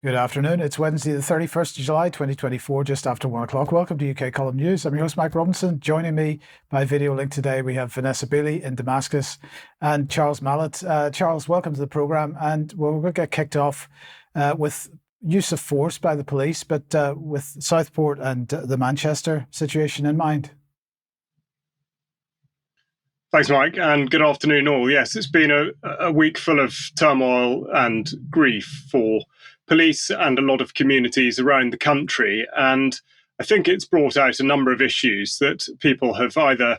Good afternoon. It's Wednesday, the 31st of July, 2024, just after 1 o'clock. Welcome to UK Column News. I'm your host, Mike Robinson. Joining me by video link today, we have Vanessa Beeley in Damascus and Charles Malet. Charles, welcome to the programme. And we're going to get kicked off with use of force by the police, but with Southport and the Manchester situation in mind. Thanks, Mike, and good afternoon all. Yes, it's been a week full of turmoil and grief for police and a lot of communities around the country. And I think it's brought out a number of issues that people have either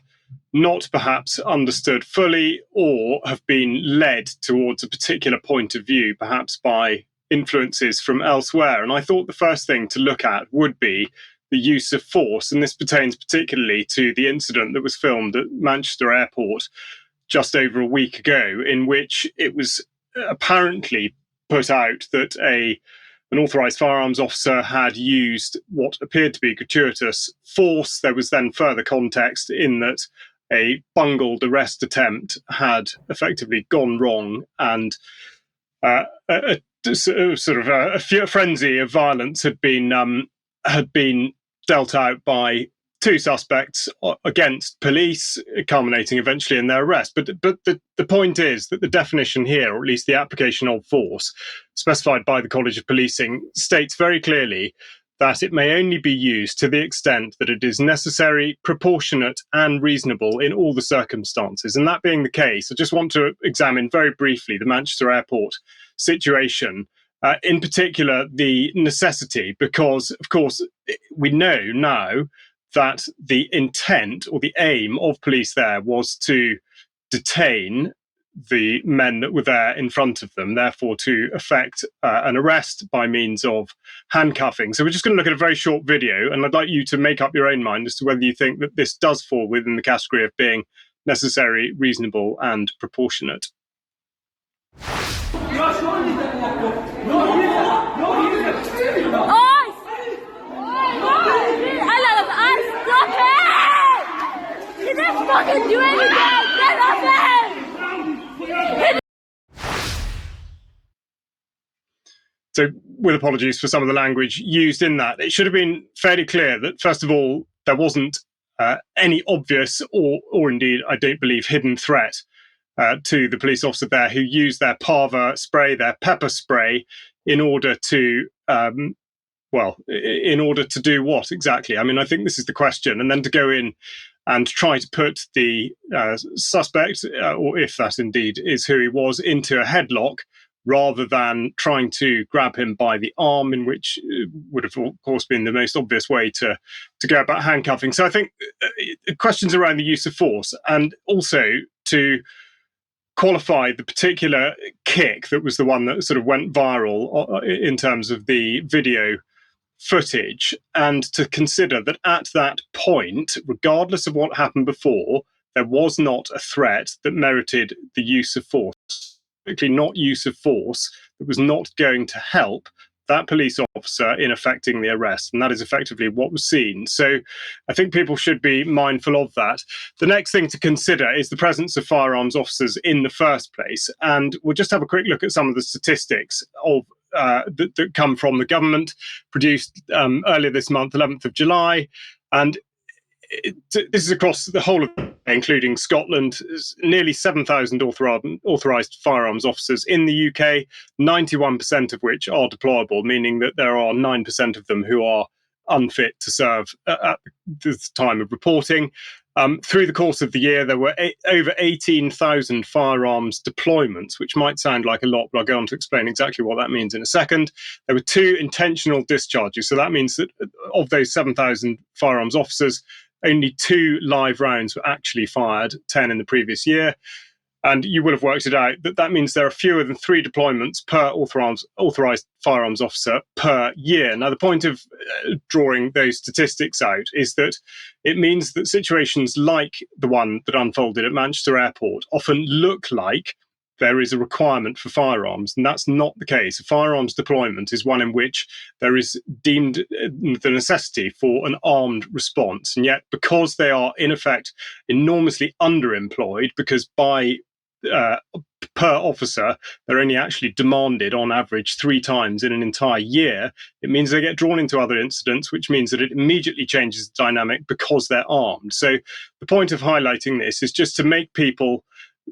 not perhaps understood fully or have been led towards a particular point of view, perhaps by influences from elsewhere. And I thought the first thing to look at would be the use of force. And this pertains particularly to the incident that was filmed at Manchester Airport just over a week ago, in which it was apparently put out that an authorised firearms officer had used what appeared to be gratuitous force. There was then further context in that a bungled arrest attempt had effectively gone wrong, and a frenzy of violence had been dealt out by two suspects against police, culminating eventually in their arrest. But the point is that the definition here, or at least the application of force, specified by the College of Policing, states very clearly that it may only be used to the extent that it is necessary, proportionate, and reasonable in all the circumstances. And that being the case, I just want to examine very briefly the Manchester Airport situation. In particular, the necessity, because, of course, we know now that the intent or the aim of police there was to detain the men that were there in front of them, therefore to effect an arrest by means of handcuffing. So we're just going to look at a very short video, and I'd like you to make up your own mind as to whether you think that this does fall within the category of being necessary, reasonable, and proportionate. Fucking do anything! Get off him! So, with apologies for some of the language used in that, it should have been fairly clear that, first of all, there wasn't any obvious or indeed, I don't believe, hidden threat to the police officer there who used their parva spray, their pepper spray, in order to in order to do what exactly? I mean, I think this is the question. And then to go in and try to put the suspect, or if that indeed is who he was, into a headlock, rather than trying to grab him by the arm, in which would have, of course, been the most obvious way to go about handcuffing. So I think questions around the use of force, and also to qualify the particular kick that was the one that sort of went viral in terms of the video footage, and to consider that at that point, regardless of what happened before, there was not a threat that merited the use of force, particularly not use of force that was not going to help that police officer in effecting the arrest. And that is effectively what was seen. So I think people should be mindful of that. The next thing to consider is the presence of firearms officers in the first place. And we'll just have a quick look at some of the statistics of that come from the government, produced earlier this month, 11th of July. And this is across the whole of, including Scotland, nearly 7,000 authorised firearms officers in the UK, 91% of which are deployable, meaning that there are 9% of them who are unfit to serve at the time of reporting. Through the course of the year, there were over 18,000 firearms deployments, which might sound like a lot, but I'll go on to explain exactly what that means in a second. There were 2 intentional discharges. So that means that of those 7,000 firearms officers, only 2 live rounds were actually fired, 10 in the previous year. And you will have worked it out that that means there are fewer than 3 deployments per authorised firearms officer per year. Now, the point of drawing those statistics out is that it means that situations like the one that unfolded at Manchester Airport often look like there is a requirement for firearms, and that's not the case. A firearms deployment is one in which there is deemed the necessity for an armed response. And yet, because they are, in effect, enormously underemployed, because by per officer, they're only actually demanded on average 3 times in an entire year. It means they get drawn into other incidents, which means that it immediately changes the dynamic because they're armed. So the point of highlighting this is just to make people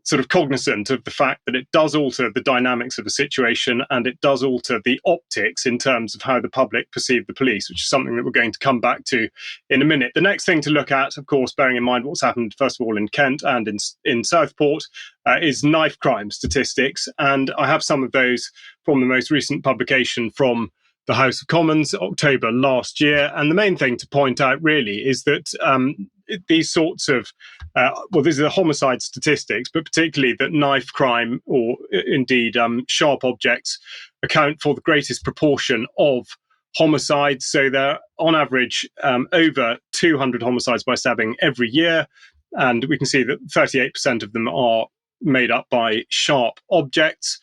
sort of cognizant of the fact that it does alter the dynamics of the situation, and it does alter the optics in terms of how the public perceive the police, which is something that we're going to come back to in a minute. The next thing to look at, of course, bearing in mind what's happened, first of all, in Kent and in Southport, is knife crime statistics. And I have some of those from the most recent publication from the House of Commons, October last year. And the main thing to point out really is that these sorts of, these are the homicide statistics, but particularly that knife crime or indeed sharp objects account for the greatest proportion of homicides. So they're on average over 200 homicides by stabbing every year. And we can see that 38% of them are made up by sharp objects.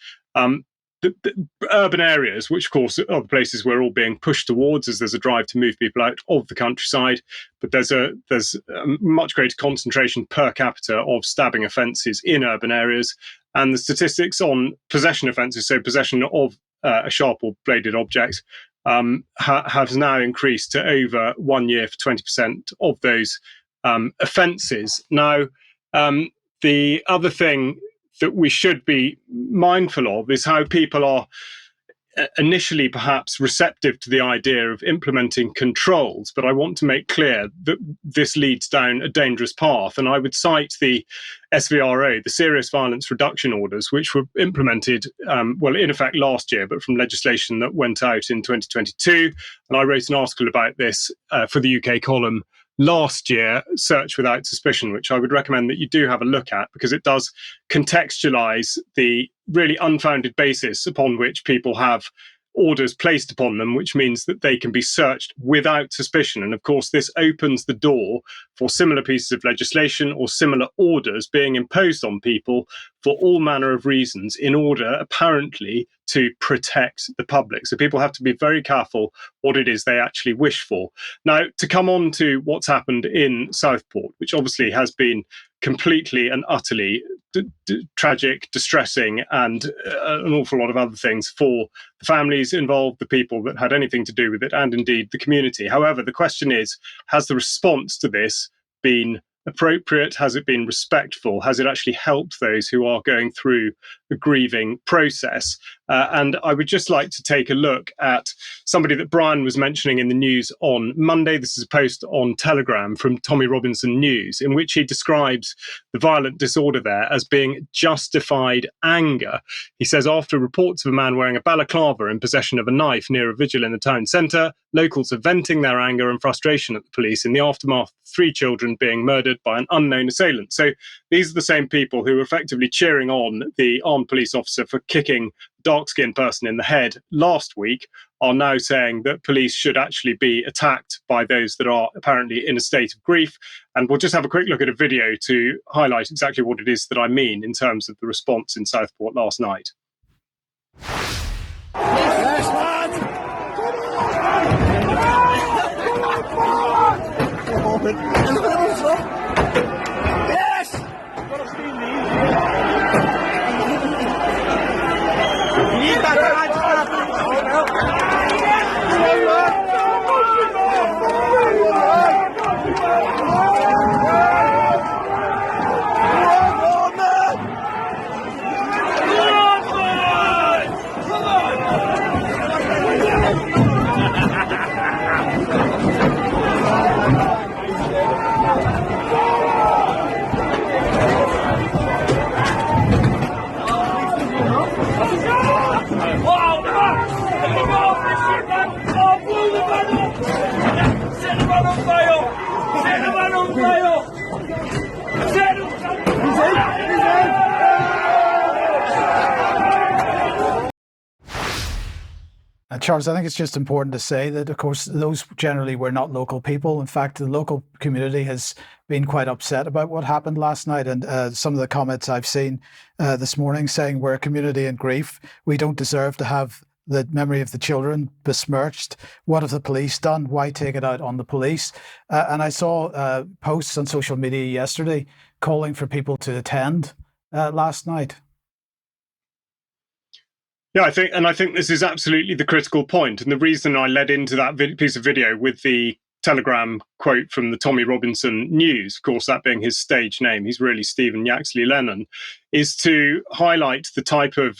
The urban areas, which of course are the places we're all being pushed towards as there's a drive to move people out of the countryside, but there's a much greater concentration per capita of stabbing offences in urban areas. And the statistics on possession offences, so possession of a sharp or bladed object, has now increased to over 1 year for 20% of those offences. Now, the other thing that we should be mindful of is how people are initially perhaps receptive to the idea of implementing controls, but I want to make clear that this leads down a dangerous path. And I would cite the SVRO, the Serious Violence Reduction Orders, which were implemented, in effect last year, but from legislation that went out in 2022. And I wrote an article about this for the UK column last year, Search Without Suspicion, which I would recommend that you do have a look at, because it does contextualize the really unfounded basis upon which people have orders placed upon them, which means that they can be searched without suspicion. And of course, this opens the door for similar pieces of legislation or similar orders being imposed on people for all manner of reasons in order, apparently, to protect the public. So people have to be very careful what it is they actually wish for. Now, to come on to what's happened in Southport, which obviously has been completely and utterly tragic, distressing, and an awful lot of other things for the families involved, the people that had anything to do with it, and indeed the community. However, the question is, has the response to this been appropriate? Has it been respectful? Has it actually helped those who are going through the grieving process? And I would just like to take a look at somebody that Brian was mentioning in the news on Monday. This is a post on Telegram from Tommy Robinson News, in which he describes the violent disorder there as being justified anger. He says, after reports of a man wearing a balaclava in possession of a knife near a vigil in the town centre, locals are venting their anger and frustration at the police in the aftermath of 3 children being murdered by an unknown assailant. So these are the same people who were effectively cheering on the armed police officer for kicking dark-skinned person in the head last week, are now saying that police should actually be attacked by those that are apparently in a state of grief. And we'll just have a quick look at a video to highlight exactly what it is that I mean in terms of the response in Southport last night. Charles, I think it's just important to say that, of course, those generally were not local people. In fact, the local community has been quite upset about what happened last night. And some of the comments I've seen this morning saying we're a community in grief. We don't deserve to have the memory of the children besmirched. What have the police done? Why take it out on the police? And I saw posts on social media yesterday calling for people to attend last night. Yeah, I think this is absolutely the critical point, and the reason I led into that piece of video with the Telegram quote from the Tommy Robinson News, of course that being his stage name, he's really Stephen Yaxley Lennon, is to highlight the type of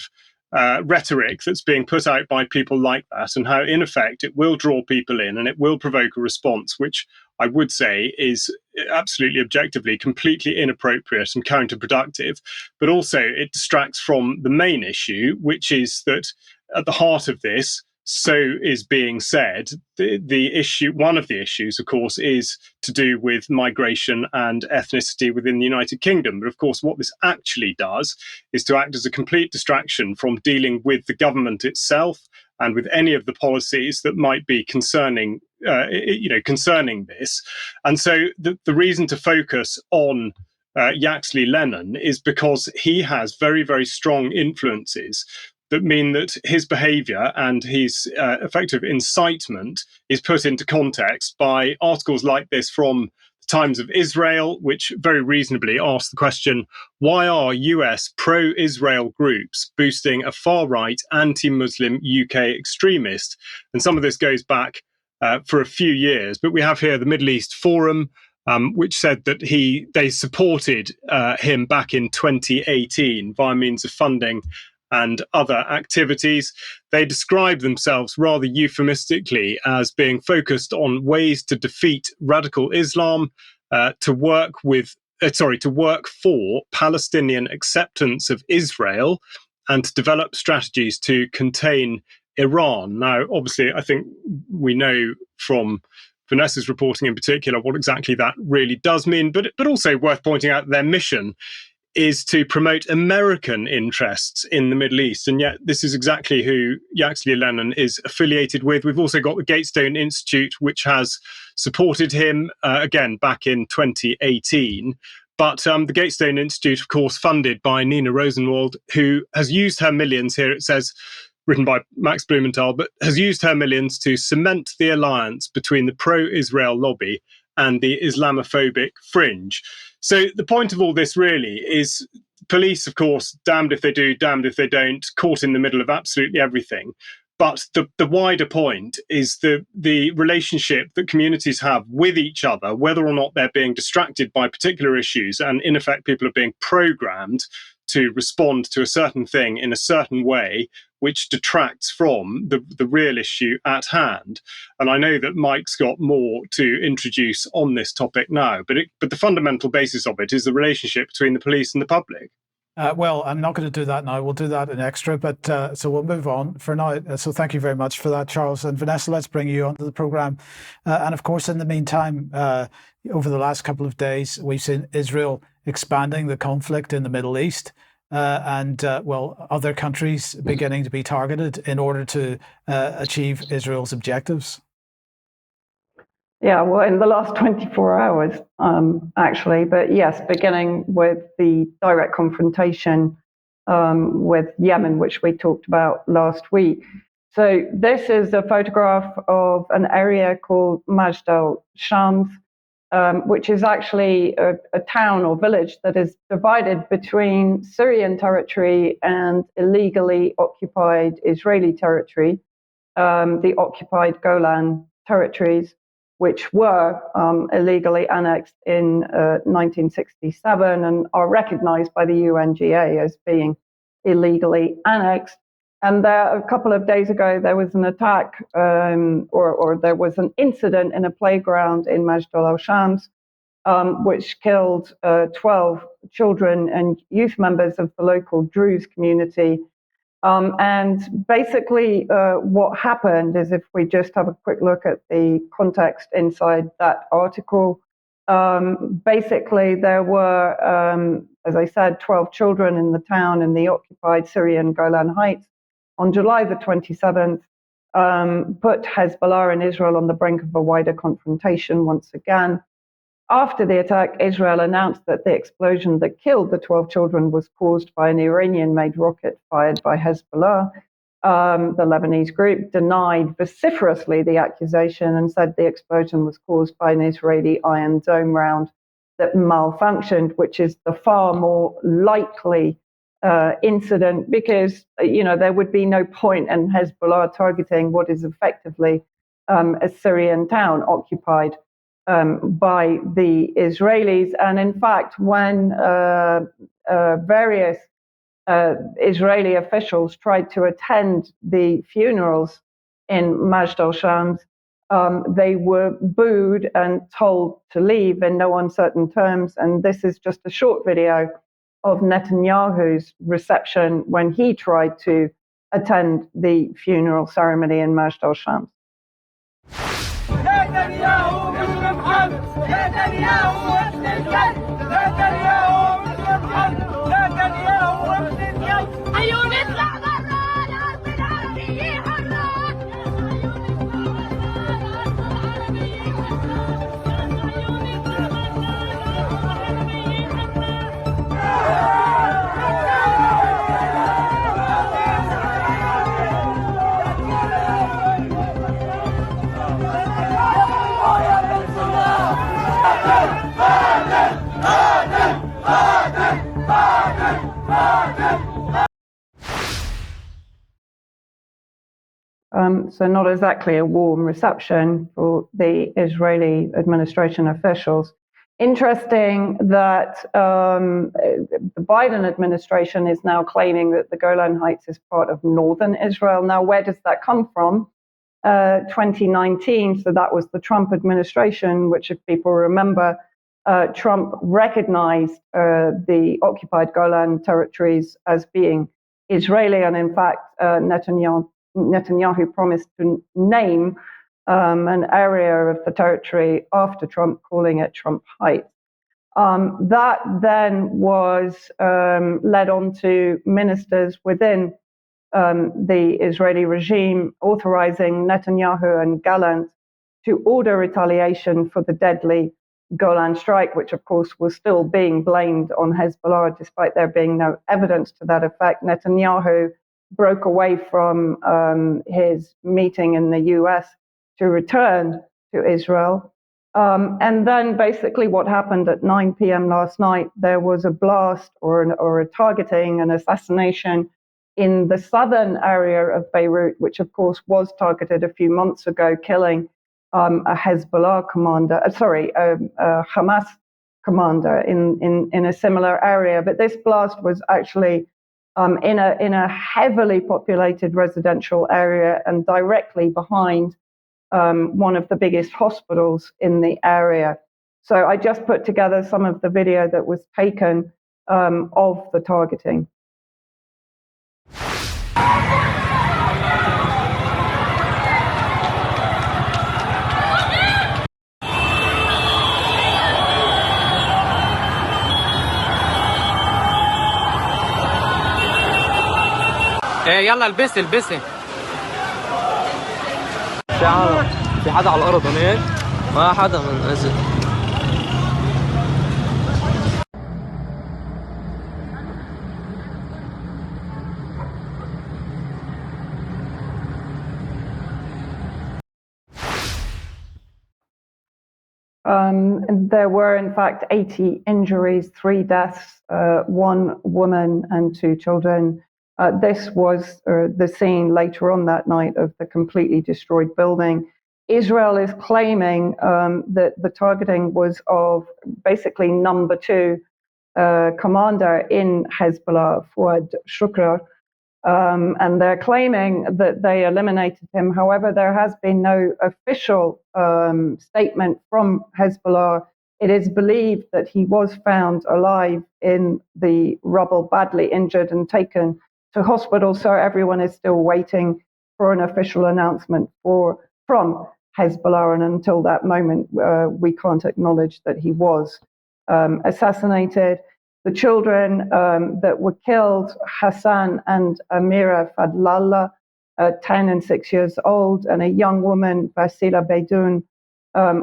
rhetoric that's being put out by people like that, and how in effect it will draw people in and it will provoke a response, which I would say is absolutely objectively completely inappropriate and counterproductive, but also it distracts from the main issue, which is that at the heart of this, so is being said, the issue, one of the issues, of course, is to do with migration and ethnicity within the United Kingdom. But of course, what this actually does is to act as a complete distraction from dealing with the government itself and with any of the policies that might be concerning this. And so the reason to focus on Yaxley Lennon is because he has very, very strong influences that mean that his behavior and his effective incitement is put into context by articles like this from the Times of Israel, which very reasonably ask the question, why are US pro-Israel groups boosting a far-right anti-Muslim UK extremist? And some of this goes back for a few years, but we have here the Middle East Forum, which said that they supported him back in 2018 via means of funding and other activities. They describe themselves rather euphemistically as being focused on ways to defeat radical Islam, to work for Palestinian acceptance of Israel, and to develop strategies to contain Iran. Now, obviously, I think we know from Vanessa's reporting in particular what exactly that really does mean, but also worth pointing out their mission is to promote American interests in the Middle East. And yet this is exactly who Yaxley Lennon is affiliated with. We've also got the Gatestone Institute, which has supported him, again, back in 2018. But the Gatestone Institute, of course, funded by Nina Rosenwald, who has used her millions, here it says, written by Max Blumenthal, but has used her millions to cement the alliance between the pro-Israel lobby and the Islamophobic fringe. So the point of all this really is police, of course, damned if they do, damned if they don't, caught in the middle of absolutely everything. But the wider point is the relationship that communities have with each other, whether or not they're being distracted by particular issues, and in effect people are being programmed to respond to a certain thing in a certain way, which detracts from the real issue at hand. And I know that Mike's got more to introduce on this topic now, but the fundamental basis of it is the relationship between the police and the public. Well, I'm not going to do that now. We'll do that in extra, but so we'll move on for now. So thank you very much for that, Charles. And Vanessa, let's bring you onto the programme. And of course, in the meantime, over the last couple of days, we've seen Israel expanding the conflict in the Middle East. And other countries beginning to be targeted in order to achieve Israel's objectives? Yeah, well, in the last 24 hours, actually, but yes, beginning with the direct confrontation with Yemen, which we talked about last week. So this is a photograph of an area called Majd al-Shams, which is actually a town or village that is divided between Syrian territory and illegally occupied Israeli territory, the occupied Golan territories, which were illegally annexed in 1967 and are recognized by the UNGA as being illegally annexed. And there, a couple of days ago, there was an attack or there was an incident in a playground in Majd al-Shams, which killed 12 children and youth members of the local Druze community. And basically what happened is, if we just have a quick look at the context inside that article, basically there were, as I said, 12 children in the town in the occupied Syrian Golan Heights. On July the 27th, put Hezbollah and Israel on the brink of a wider confrontation once again. After the attack, Israel announced that the explosion that killed the 12 children was caused by an Iranian-made rocket fired by Hezbollah. The Lebanese group denied vociferously the accusation and said the explosion was caused by an Israeli Iron Dome round that malfunctioned, which is the far more likely incident, because there would be no point in Hezbollah targeting what is effectively a Syrian town occupied by the Israelis. And in fact, when various Israeli officials tried to attend the funerals in Majd al-Shams, they were booed and told to leave in no uncertain terms. And this is just a short video of Netanyahu's reception when he tried to attend the funeral ceremony in Majd al-Shams. So not exactly a warm reception for the Israeli administration officials. Interesting that the Biden administration is now claiming that the Golan Heights is part of northern Israel. Now, where does that come from? 2019, so that was the Trump administration, which, if people remember, Trump recognized the occupied Golan territories as being Israeli, and in fact, Netanyahu promised to name an area of the territory after Trump, calling it Trump Heights. That then was led on to ministers within the Israeli regime authorizing Netanyahu and Gallant to order retaliation for the deadly Golan strike, which of course was still being blamed on Hezbollah, despite there being no evidence to that effect. Netanyahu broke away from his meeting in the US to return to Israel. And then basically what happened at 9 p.m. last night, there was a blast or a targeting, an assassination in the southern area of Beirut, which of course was targeted a few months ago, killing a Hezbollah commander, a Hamas commander in a similar area. But this blast was actually in a heavily populated residential area and directly behind one of the biggest hospitals in the area. So I just put together some of the video that was taken of the targeting. يلا البسي في حدا على الارض هناك ما حدا من نزل There were, in fact, 80 injuries, 3 deaths, 1 woman and 2 children. This was the scene later on that night of the completely destroyed building. Israel is claiming that the targeting was of basically number 2 commander in Hezbollah, Fouad Shukr, and they're claiming that they eliminated him. However, there has been no official statement from Hezbollah. It is believed that he was found alive in the rubble, badly injured and taken to hospital. So everyone is still waiting for an official announcement from Hezbollah. And until that moment, we can't acknowledge that he was assassinated. The children that were killed, Hassan and Amira Fadlallah, 10 and 6 years old, and a young woman, Basila Beydoun,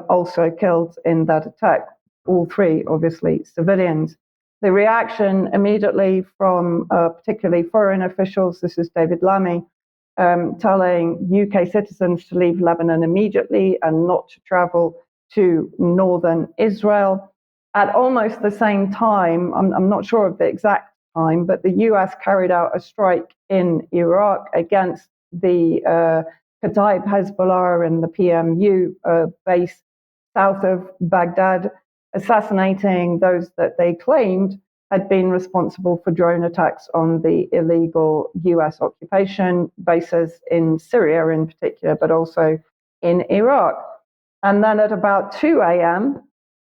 also killed in that attack. All 3, obviously, civilians. The reaction immediately from particularly foreign officials, this is David Lammy, telling UK citizens to leave Lebanon immediately and not to travel to northern Israel. At almost the same time, I'm not sure of the exact time, but the US carried out a strike in Iraq against the Kataib Hezbollah and the PMU base south of Baghdad, assassinating those that they claimed had been responsible for drone attacks on the illegal US occupation bases in Syria in particular, but also in Iraq. And then at about 2 a.m.,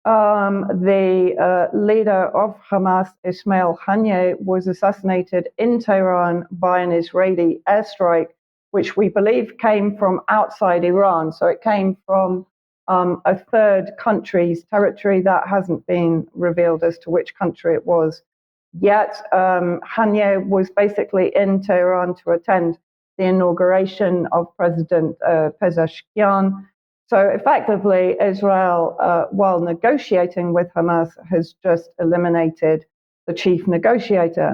the leader of Hamas, Ismail Haniyeh, was assassinated in Tehran by an Israeli airstrike, which we believe came from outside Iran. So it came from a third country's territory. That hasn't been revealed as to which country it was yet. Haniyeh was basically in Tehran to attend the inauguration of President Pezeshkian. So effectively, Israel, while negotiating with Hamas, has just eliminated the chief negotiator.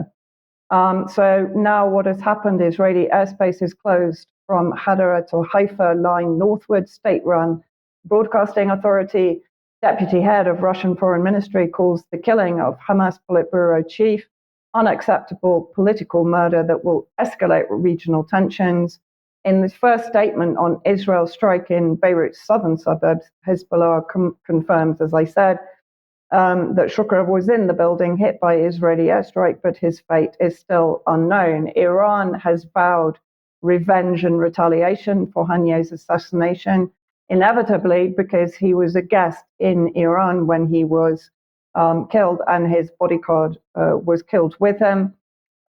So now what has happened, Israeli airspace is closed from Hadara to Haifa line northward, state-run broadcasting authority. Deputy head of Russian Foreign Ministry calls the killing of Hamas Politburo chief unacceptable political murder that will escalate regional tensions. In the first statement on Israel's strike in Beirut's southern suburbs, Hezbollah confirms, as I said, that Shukra was in the building hit by Israeli airstrike, but his fate is still unknown. Iran has vowed revenge and retaliation for Haniyeh's assassination, inevitably because he was a guest in Iran when he was killed and his bodyguard was killed with him.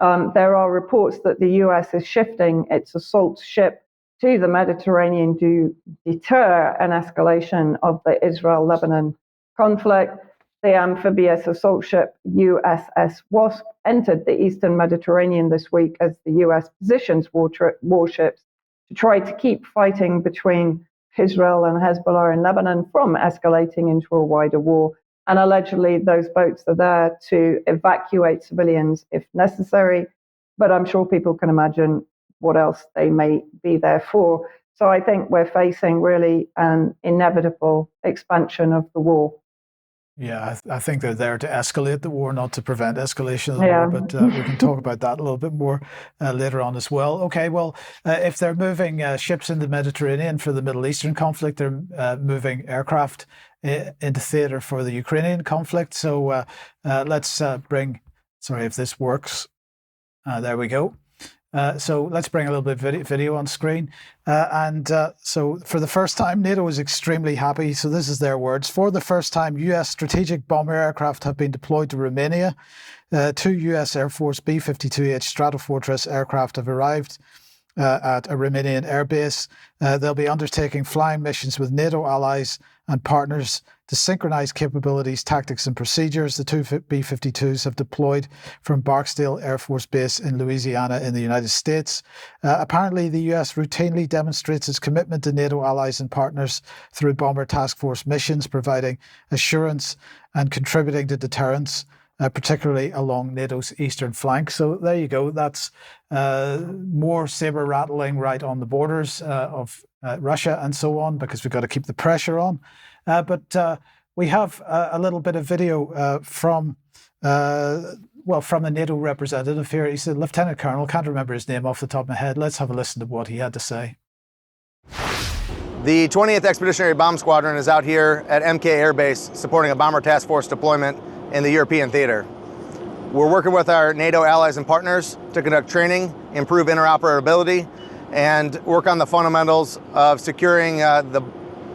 There are reports that the US is shifting its assault ship to the Mediterranean to deter an escalation of the Israel-Lebanon conflict. The amphibious assault ship USS Wasp entered the eastern Mediterranean this week as the US positions warships to try to keep fighting between Israel and Hezbollah in Lebanon from escalating into a wider war. And allegedly, those boats are there to evacuate civilians if necessary. But I'm sure people can imagine what else they may be there for. So I think we're facing really an inevitable expansion of the war. Yeah, I think they're there to escalate the war, not to prevent escalation of the war. But we can talk about that a little bit more later on as well. Okay, well, if they're moving ships in the Mediterranean for the Middle Eastern conflict, they're moving aircraft into theater for the Ukrainian conflict. So let's bring, sorry if this works. There we go. So let's bring a little bit of video on screen. So for the first time, NATO is extremely happy. So this is their words. For the first time, US strategic bomber aircraft have been deployed to Romania. 2 US Air Force B-52H Stratofortress aircraft have arrived at a Romanian airbase. They'll be undertaking flying missions with NATO allies and partners to synchronize capabilities, tactics and procedures. The 2 B-52s have deployed from Barksdale Air Force Base in Louisiana in the United States. Apparently, the US routinely demonstrates its commitment to NATO allies and partners through bomber task force missions, providing assurance and contributing to deterrence, particularly along NATO's eastern flank. So there you go. That's more saber rattling right on the borders of Russia and so on, because we've got to keep the pressure on. But we have a little bit of video from the NATO representative here. He's a lieutenant colonel. Can't remember his name off the top of my head. Let's have a listen to what he had to say. The 20th Expeditionary Bomb Squadron is out here at MK Air Base supporting a bomber task force deployment in the European theater. We're working with our NATO allies and partners to conduct training, improve interoperability, and work on the fundamentals of securing the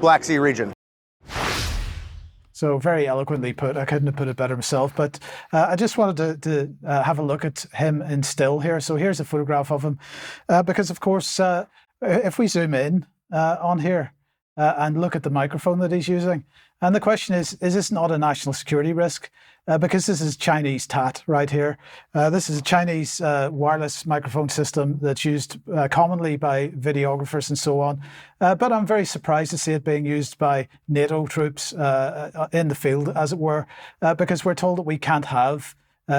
Black Sea region. So very eloquently put. I couldn't have put it better myself. But I just wanted to have a look at him in still here. So here's a photograph of him. Because, of course, if we zoom in on here and look at the microphone that he's using, and the question is this not a national security risk? Because this is Chinese TAT right here. This is a Chinese wireless microphone system that's used commonly by videographers and so on. But I'm very surprised to see it being used by NATO troops in the field, as it were, because we're told that we can't have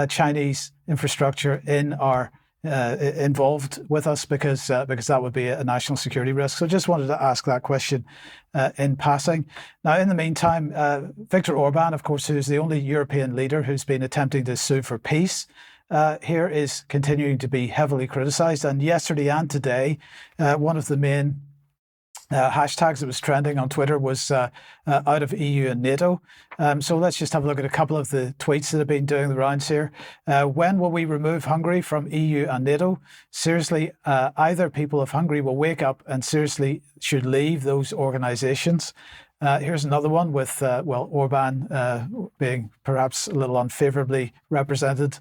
Chinese infrastructure in our involved with us because that would be a national security risk. So just wanted to ask that question in passing. Now, in the meantime, Viktor Orban, of course, who's the only European leader who's been attempting to sue for peace, here is continuing to be heavily criticized. And yesterday and today, one of the main hashtags that was trending on Twitter was out of EU and NATO. So let's just have a look at a couple of the tweets that have been doing the rounds here. When will we remove Hungary from EU and NATO? Seriously, either people of Hungary will wake up and seriously should leave those organizations. Here's another one with, Orban being perhaps a little unfavorably represented.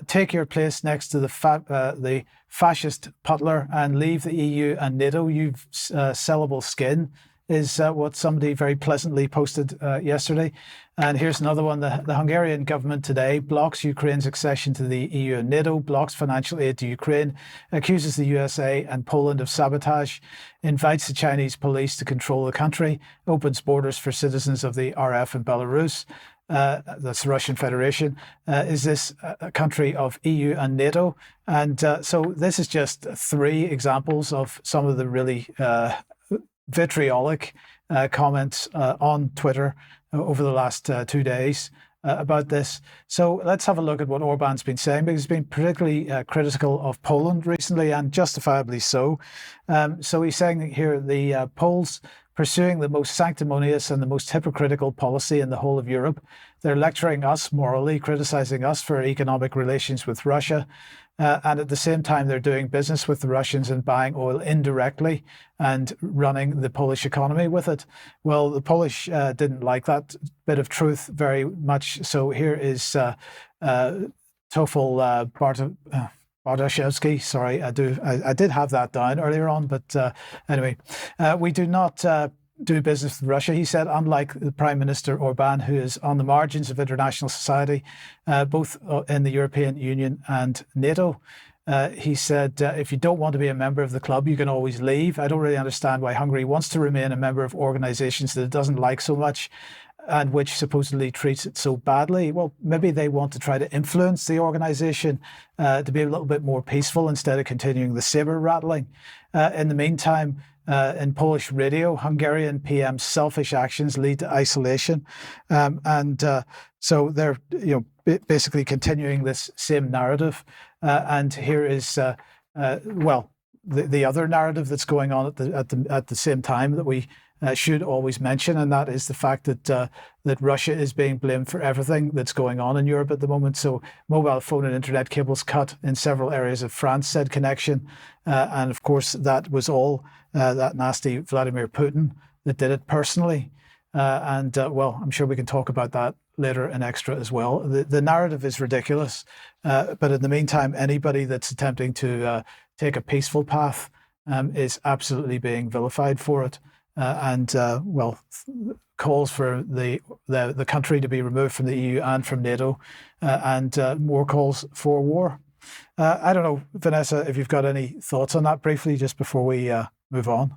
Take your place next to the fascist Putler and leave the EU and NATO. You've sellable skin, is what somebody very pleasantly posted yesterday. And here's another one. The Hungarian government today blocks Ukraine's accession to the EU and NATO, blocks financial aid to Ukraine, accuses the USA and Poland of sabotage, invites the Chinese police to control the country, opens borders for citizens of the RF and Belarus. That's the Russian Federation. Is this a country of EU and NATO? And so this is just 3 examples of some of the really vitriolic comments on Twitter over the last 2 days about this. So let's have a look at what Orban's been saying, because he's been particularly critical of Poland recently, and justifiably so. So he's saying here, the Poles pursuing the most sanctimonious and the most hypocritical policy in the whole of Europe. They're lecturing us morally, criticizing us for economic relations with Russia. And at the same time, they're doing business with the Russians and buying oil indirectly and running the Polish economy with it. Well, the Polish didn't like that bit of truth very much. So here is Tofel Bartoszewski. Sorry, I did have that down earlier on, but anyway, we do not do business with Russia, he said, unlike the Prime Minister Orban, who is on the margins of international society, both in the European Union and NATO. He said, if you don't want to be a member of the club, you can always leave. I don't really understand why Hungary wants to remain a member of organizations that it doesn't like so much and which supposedly treats it so badly. Well, maybe they want to try to influence the organization to be a little bit more peaceful instead of continuing the saber rattling. In the meantime, in Polish radio, Hungarian PM's selfish actions lead to isolation. So they're basically continuing this same narrative. And here is, the other narrative that's going on at the same time that we should always mention, and that is the fact that Russia is being blamed for everything that's going on in Europe at the moment. So mobile phone and internet cables cut in several areas of France, said Connection. And of course, that was all that nasty Vladimir Putin that did it personally. I'm sure we can talk about that later in Extra as well. The narrative is ridiculous. But in the meantime, anybody that's attempting to take a peaceful path is absolutely being vilified for it. Calls for the country to be removed from the EU and from NATO, and more calls for war. I don't know, Vanessa, if you've got any thoughts on that briefly, just before we move on.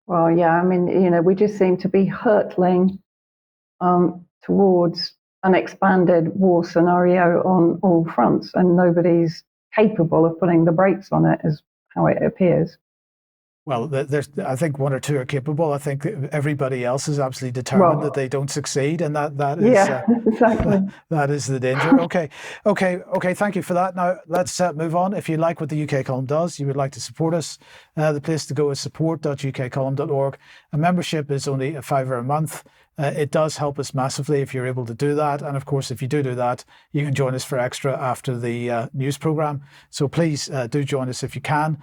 Well, yeah, I mean, we just seem to be hurtling towards an expanded war scenario on all fronts, and nobody's capable of putting the brakes on it, is how it appears. Well, there's, I think 1 or 2 are capable. I think everybody else is absolutely determined that they don't succeed, and that is exactly. That is the danger. Okay. Thank you for that. Now let's move on. If you like what the UK Column does, you would like to support us, the place to go is support.ukcolumn.org. A membership is only £5 a month. It does help us massively if you're able to do that. And of course, if you do that, you can join us for Extra after the news programme. So please do join us if you can.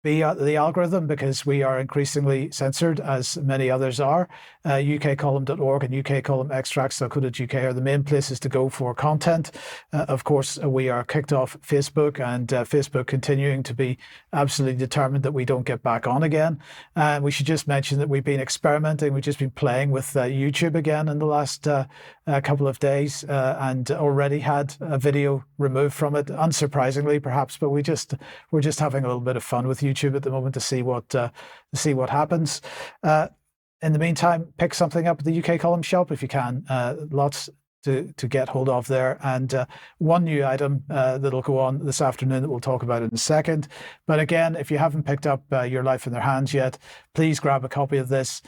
Be the algorithm, because we are increasingly censored, as many others are. ukcolumn.org and ukcolumnextracts.co.uk are the main places to go for content. Of course, we are kicked off Facebook, and Facebook continuing to be absolutely determined that we don't get back on again. And we should just mention that we've been experimenting. We've just been playing with YouTube again in the last couple of days, and already had a video removed from it, unsurprisingly perhaps, but we're just having a little bit of fun with YouTube at the moment to see what happens. In the meantime, pick something up at the UK Column shop if you can. Lots to get hold of there. And one new item that'll go on this afternoon that we'll talk about in a second. But again, if you haven't picked up Your Life in Their Hands yet, please grab a copy of this.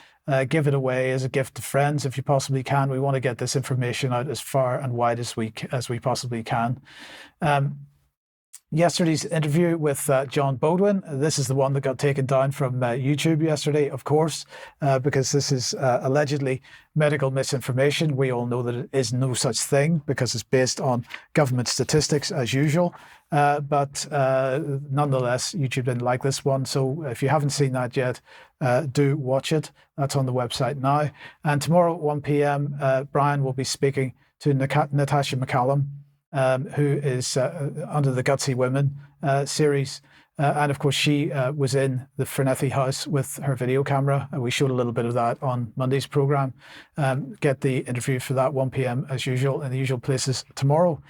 Give it away as a gift to friends if you possibly can. We want to get this information out as far and wide as we possibly can. Yesterday's interview with John Bodwin. This is the one that got taken down from YouTube yesterday, of course, because this is allegedly medical misinformation. We all know that it is no such thing because it's based on government statistics as usual. But nonetheless, YouTube didn't like this one. So if you haven't seen that yet, do watch it. That's on the website now. And tomorrow at 1 p.m, Brian will be speaking to Natasha McCallum, who is under the Gutsy Women series. And of course, she was in the Frenethi house with her video camera. We showed a little bit of that on Monday's program. Get the interview for that 1 p.m. as usual in the usual places tomorrow.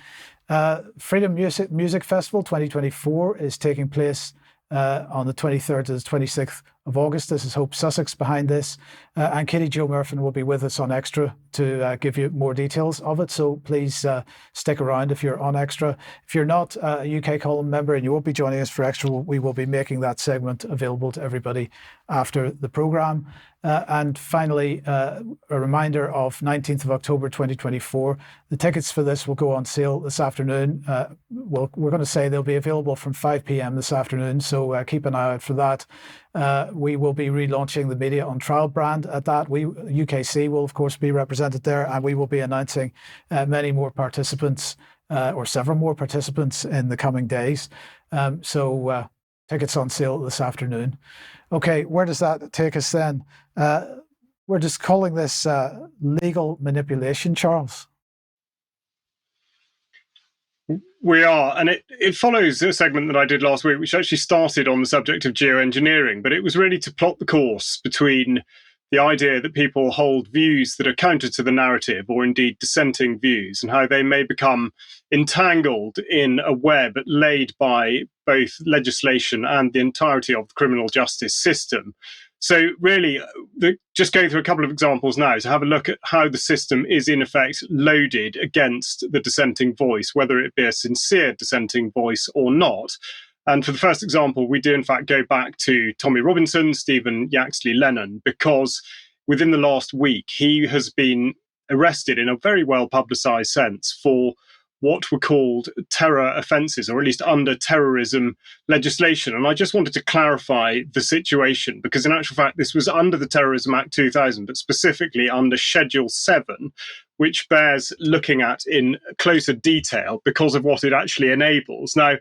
Freedom Music Festival 2024 is taking place on the 23rd to the 26th of August. This is Hope Sussex behind this. And Katie Jo Murphy will be with us on Extra to give you more details of it. So please stick around if you're on Extra. If you're not a UK Column member and you won't be joining us for Extra, we will be making that segment available to everybody after the programme. And finally, a reminder of 19th of October 2024. The tickets for this will go on sale this afternoon. We're going to say they'll be available from 5 p.m. this afternoon, so keep an eye out for that. We will be relaunching the Media on Trial brand at that. UKC will, of course, be represented there, and we will be announcing many more participants, or several more participants in the coming days. So tickets on sale this afternoon. Okay, where does that take us then? We're just calling this legal manipulation, Charles. We are, and it follows a segment that I did last week, which actually started on the subject of geoengineering, but it was really to plot the course between the idea that people hold views that are counter to the narrative, or indeed dissenting views, and how they may become entangled in a web laid by both legislation and the entirety of the criminal justice system. So really, just going through a couple of examples now to have a look at how the system is in effect loaded against the dissenting voice, whether it be a sincere dissenting voice or not. And for the first example, we do in fact go back to Tommy Robinson, Stephen Yaxley Lennon, because within the last week, he has been arrested in a very well publicized sense for what were called terror offences, or at least under terrorism legislation. And I just wanted to clarify the situation, because in actual fact, this was under the Terrorism Act 2000, but specifically under Schedule 7, which bears looking at in closer detail because of what it actually enables. Now,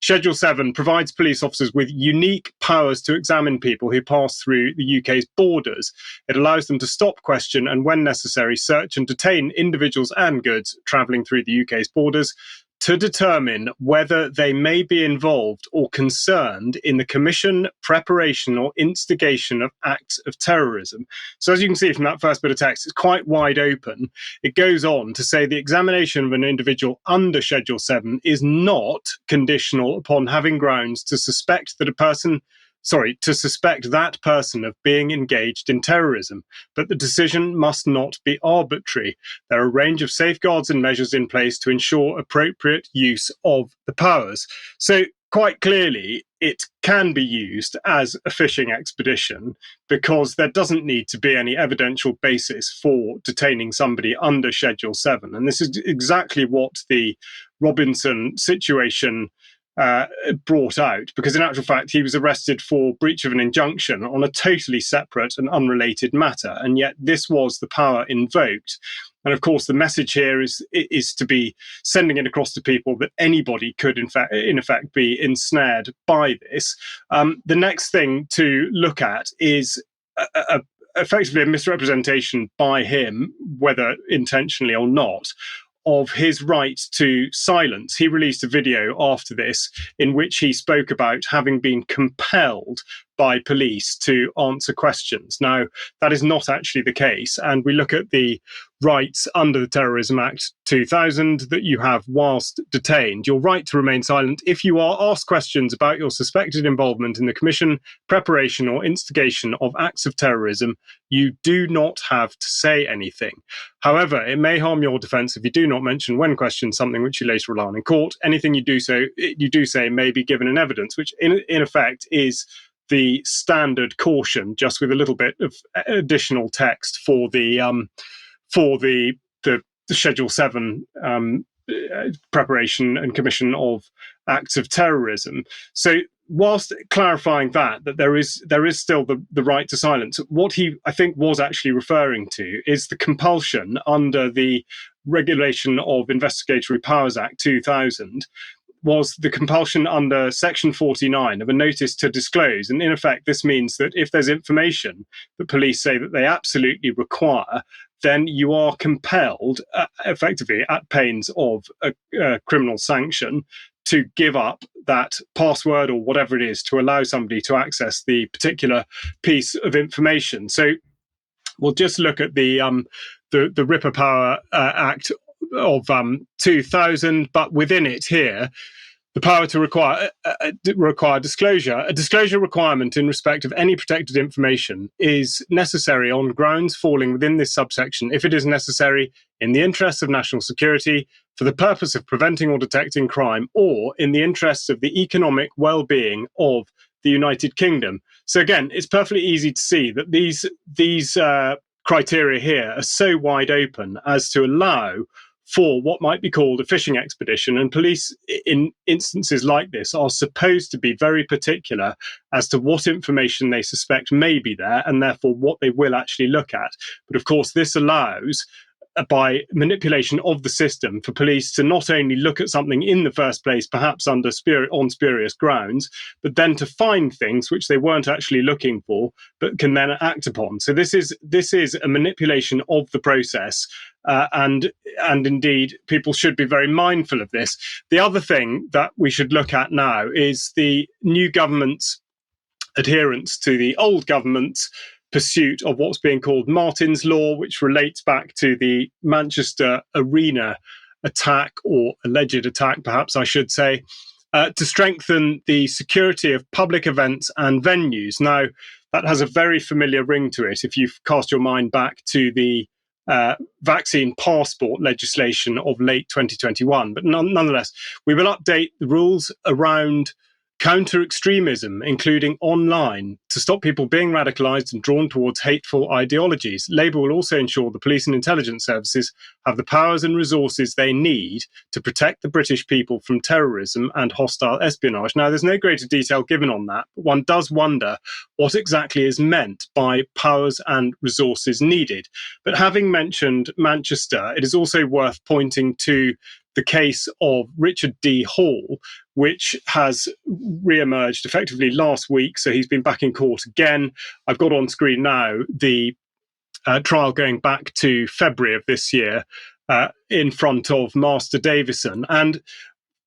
Schedule 7 provides police officers with unique powers to examine people who pass through the UK's borders. It allows them to stop, question, and when necessary, search and detain individuals and goods travelling through the UK's borders to determine whether they may be involved or concerned in the commission, preparation, or instigation of acts of terrorism. So as you can see from that first bit of text, it's quite wide open. It goes on to say the examination of an individual under Schedule 7 is not conditional upon having grounds to suspect that that person of being engaged in terrorism, but the decision must not be arbitrary. There are a range of safeguards and measures in place to ensure appropriate use of the powers. So quite clearly, it can be used as a fishing expedition because there doesn't need to be any evidential basis for detaining somebody under Schedule 7. And this is exactly what the Robinson situation brought out, because in actual fact he was arrested for breach of an injunction on a totally separate and unrelated matter, and yet this was the power invoked. And of course the message here is to be sending it across to people that anybody could in effect be ensnared by this. The next thing to look at is effectively a misrepresentation by him, whether intentionally or not, of his right to silence. He released a video after this in which he spoke about having been compelled by police to answer questions. Now, that is not actually the case. And we look at the rights under the Terrorism Act 2000 that you have whilst detained. Your right to remain silent if you are asked questions about your suspected involvement in the commission, preparation, or instigation of acts of terrorism. You do not have to say anything. However, it may harm your defence if you do not mention when questioned something which you later rely on in court. Anything you do say may be given in evidence, which in effect is the standard caution, just with a little bit of additional text for the Schedule 7 preparation and commission of acts of terrorism. So whilst clarifying that there is still the right to silence, what he, I think, was actually referring to is the compulsion under the Regulation of Investigatory Powers Act 2000, was the compulsion under Section 49 of a notice to disclose. And in effect, this means that if there's information that police say that they absolutely require, then you are compelled, effectively at pains of a criminal sanction, to give up that password or whatever it is to allow somebody to access the particular piece of information. So we'll just look at the Ripper Power Act of 2000, but within it here, the power to require disclosure. A disclosure requirement in respect of any protected information is necessary on grounds falling within this subsection if it is necessary in the interests of national security, for the purpose of preventing or detecting crime, or in the interests of the economic well-being of the United Kingdom. So again, it's perfectly easy to see that these criteria here are so wide open as to allow for what might be called a fishing expedition. And police in instances like this are supposed to be very particular as to what information they suspect may be there, and therefore what they will actually look at. But of course, this allows, by manipulation of the system, for police to not only look at something in the first place, perhaps on spurious grounds, but then to find things which they weren't actually looking for, but can then act upon. So this is a manipulation of the process, and indeed people should be very mindful of this. The other thing that we should look at now is the new government's adherence to the old government's pursuit of what's being called Martin's Law, which relates back to the Manchester Arena attack, or alleged attack, perhaps I should say, to strengthen the security of public events and venues. Now, that has a very familiar ring to it if you cast your mind back to the vaccine passport legislation of late 2021. But nonetheless, we will update the rules around counter-extremism, including online, to stop people being radicalised and drawn towards hateful ideologies. Labour will also ensure the police and intelligence services have the powers and resources they need to protect the British people from terrorism and hostile espionage. Now, there's no greater detail given on that, but one does wonder what exactly is meant by powers and resources needed. But having mentioned Manchester, it is also worth pointing to the case of Richard D. Hall, which has re-emerged effectively last week. So he's been back in court again. I've got on screen now the trial going back to February of this year in front of Master Davison. And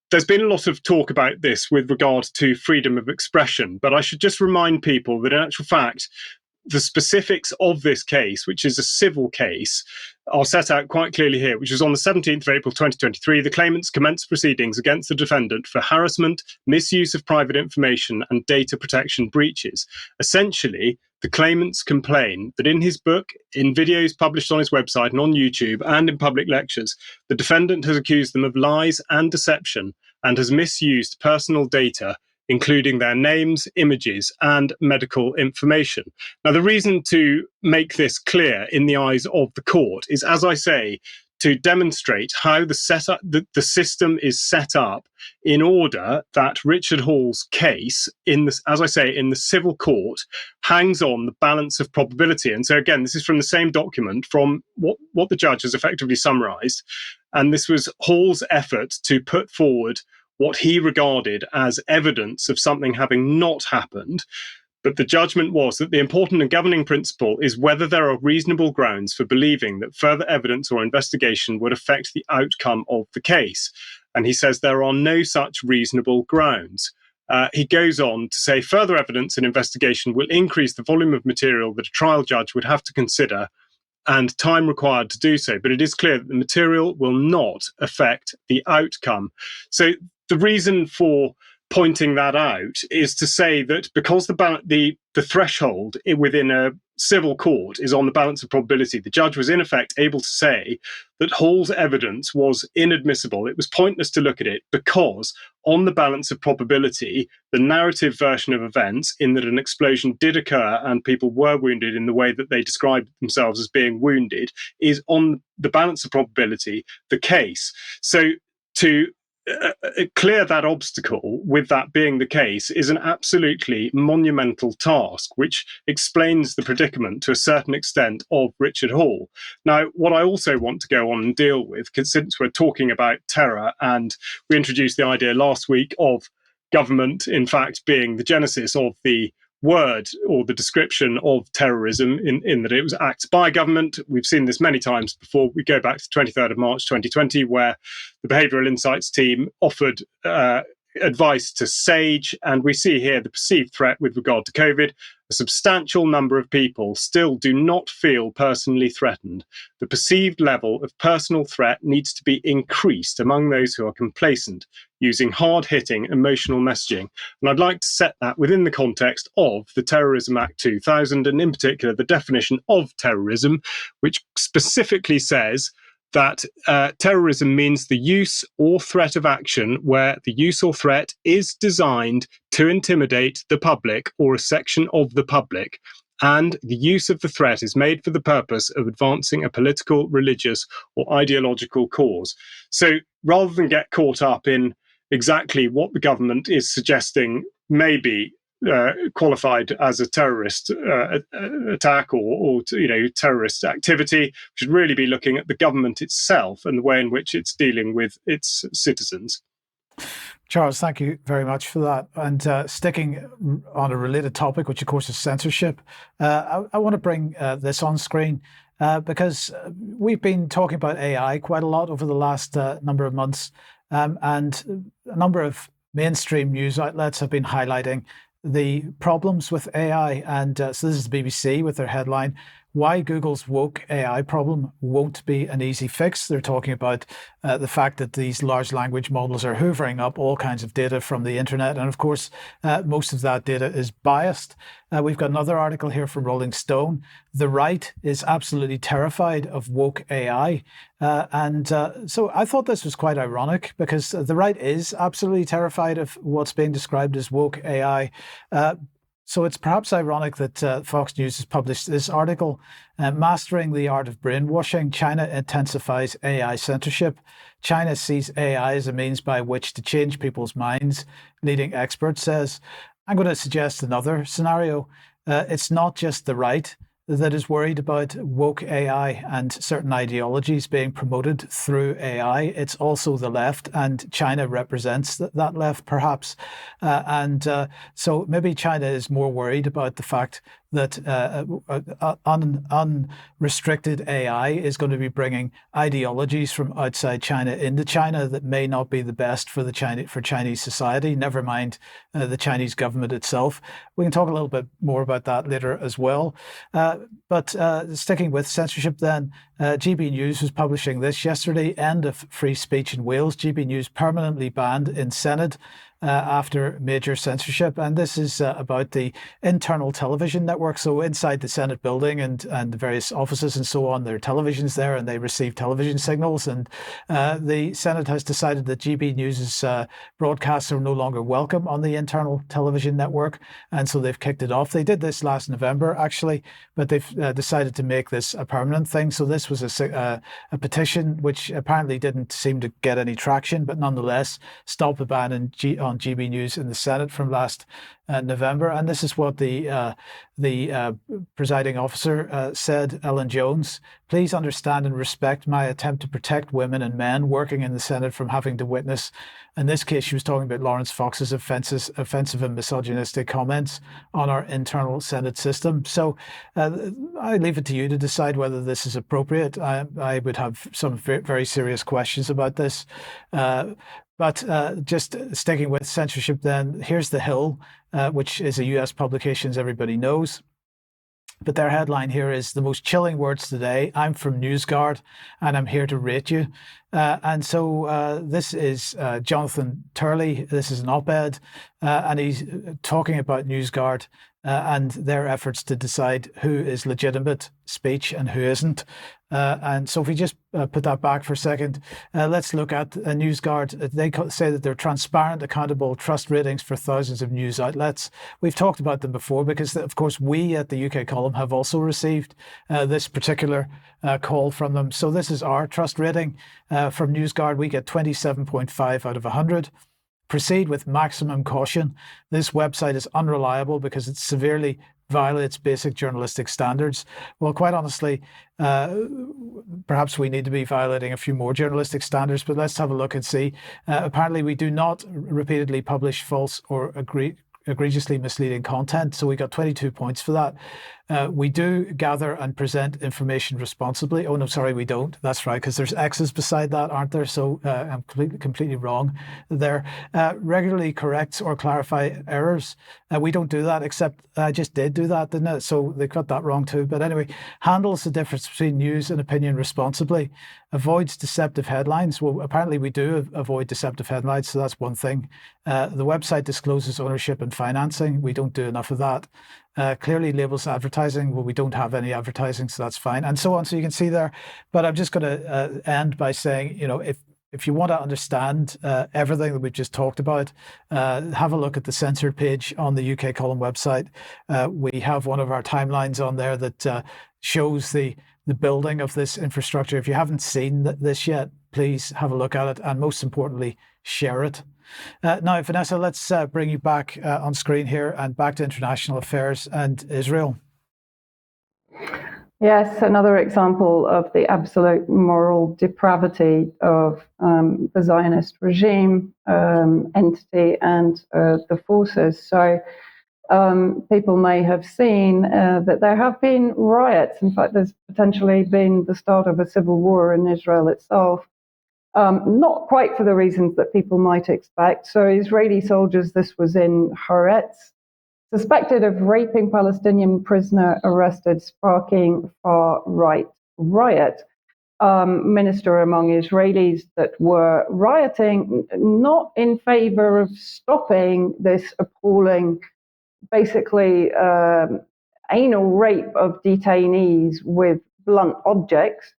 there's been a lot of talk about this with regard to freedom of expression, but I should just remind people that in actual fact, the specifics of this case, which is a civil case, are set out quite clearly here, which was on the 17th of April 2023. The claimants commenced proceedings against the defendant for harassment, misuse of private information, and data protection breaches. Essentially, the claimants complain that in his book, in videos published on his website and on YouTube, and in public lectures, the defendant has accused them of lies and deception and has misused personal data, including their names, images, and medical information. Now, the reason to make this clear in the eyes of the court is, as I say, to demonstrate how the system is set up in order that Richard Hall's case, as I say, in the civil court, hangs on the balance of probability. And so, again, this is from the same document from what the judge has effectively summarised. And this was Hall's effort to put forward what he regarded as evidence of something having not happened. But the judgment was that the important and governing principle is whether there are reasonable grounds for believing that further evidence or investigation would affect the outcome of the case. And he says there are no such reasonable grounds. he goes on to say further evidence and investigation will increase the volume of material that a trial judge would have to consider and time required to do so. But it is clear that the material will not affect the outcome. So the reason for pointing that out is to say that because the threshold within a civil court is on the balance of probability, the judge was in effect able to say that Hall's evidence was inadmissible. It was pointless to look at it because on the balance of probability, the narrative version of events in that an explosion did occur and people were wounded in the way that they described themselves as being wounded is on the balance of probability the case. So to clear that obstacle with that being the case is an absolutely monumental task, which explains the predicament to a certain extent of Richard Hall. Now, what I also want to go on and deal with, because since we're talking about terror and we introduced the idea last week of government, in fact, being the genesis of the word or the description of terrorism in that it was acts by government. We've seen this many times before. We go back to the 23rd of March 2020, where the Behavioural Insights team offered advice to SAGE, and we see here the perceived threat with regard to COVID. A substantial number of people still do not feel personally threatened. The perceived level of personal threat needs to be increased among those who are complacent, using hard-hitting emotional messaging. And I'd like to set that within the context of the Terrorism Act 2000, and in particular the definition of terrorism, which specifically says that terrorism means the use or threat of action where the use or threat is designed to intimidate the public or a section of the public, and the use of the threat is made for the purpose of advancing a political, religious, or ideological cause. So rather than get caught up in exactly what the government is suggesting may be qualified as a terrorist attack or terrorist activity, we should really be looking at the government itself and the way in which it's dealing with its citizens. Charles, thank you very much for that. And sticking on a related topic, which of course is censorship, I want to bring this on screen because we've been talking about AI quite a lot over the last number of months, and a number of mainstream news outlets have been highlighting the problems with AI. And so this is the BBC with their headline, "Why Google's Woke AI Problem Won't Be an Easy Fix." They're talking about the fact that these large language models are hoovering up all kinds of data from the internet. And of course, most of that data is biased. We've got another article here from Rolling Stone. "The right is absolutely terrified of woke AI." So I thought this was quite ironic because the right is absolutely terrified of what's being described as woke AI. So it's perhaps ironic that Fox News has published this article, "Mastering the Art of Brainwashing, China Intensifies AI Censorship. China Sees AI as a Means by Which to Change People's Minds, Leading Expert Says." I'm going to suggest another scenario. It's not just the right that is worried about woke AI and certain ideologies being promoted through AI. It's also the left, and China represents that left, perhaps. So maybe China is more worried about the fact that unrestricted AI is going to be bringing ideologies from outside China into China that may not be the best for Chinese society, never mind the Chinese government itself. We can talk a little bit more about that later as well. But sticking with censorship then, GB News was publishing this yesterday, "End of Free Speech in Wales. GB News permanently banned in Senedd after major censorship." And this is about the internal television network. So inside the Senate building and the various offices and so on, there are televisions there and they receive television signals. And the Senate has decided that GB News's broadcasts are no longer welcome on the internal television network. And so they've kicked it off. They did this last November, actually, but they've decided to make this a permanent thing. So this was a petition which apparently didn't seem to get any traction, but nonetheless, stop the ban on GB News in the Senate from last November. And this is what the presiding officer said, Ellen Jones: "Please understand and respect my attempt to protect women and men working in the Senate from having to witness." In this case, she was talking about Lawrence Fox's offensive and misogynistic comments on our internal Senate system. So I leave it to you to decide whether this is appropriate. I would have some very serious questions about this. But just sticking with censorship then, here's The Hill, which is a US publication, as everybody knows. But their headline here is "The most chilling words today. I'm from NewsGuard and I'm here to rate you." And so this is Jonathan Turley. This is an op-ed, and he's talking about NewsGuard and their efforts to decide who is legitimate speech and who isn't. And so if we just put that back for a second, let's look at NewsGuard. They say that they're transparent, accountable, trust ratings for thousands of news outlets. We've talked about them before because, of course, we at the UK column have also received this particular call from them. So this is our trust rating from NewsGuard. We get 27.5 out of 100. Proceed with maximum caution. This website is unreliable because it severely violates basic journalistic standards. Well, quite honestly, perhaps we need to be violating a few more journalistic standards, but let's have a look and see. Apparently, we do not repeatedly publish false or egregiously misleading content. So we got 22 points for that. We do gather and present information responsibly. Oh, no, sorry, we don't. That's right, because there's X's beside that, aren't there? So I'm completely wrong there. Regularly corrects or clarify errors. We don't do that, except I just did do that, didn't it? So they got that wrong too. But anyway, handles the difference between news and opinion responsibly. Avoids deceptive headlines. Well, apparently we do avoid deceptive headlines, so that's one thing. The website discloses ownership and financing. We don't do enough of that. Clearly labels advertising. Well, we don't have any advertising, so that's fine, and so on. So you can see there. But I'm just going to end by saying, you know, if you want to understand everything that we've just talked about, have a look at the Censored page on the UK column website. We have one of our timelines on there that shows the building of this infrastructure. If you haven't seen this yet, please have a look at it, and most importantly, share it. Now, Vanessa, let's bring you back on screen here and back to international affairs and Israel. Yes, another example of the absolute moral depravity of the Zionist regime, entity, and the forces. So people may have seen that there have been riots. In fact, there's potentially been the start of a civil war in Israel itself. Not quite for the reasons that people might expect. So Israeli soldiers, this was in Haaretz, suspected of raping Palestinian prisoner arrested, sparking far-right riot. Minister among Israelis that were rioting, not in favor of stopping this appalling, basically anal rape of detainees with blunt objects,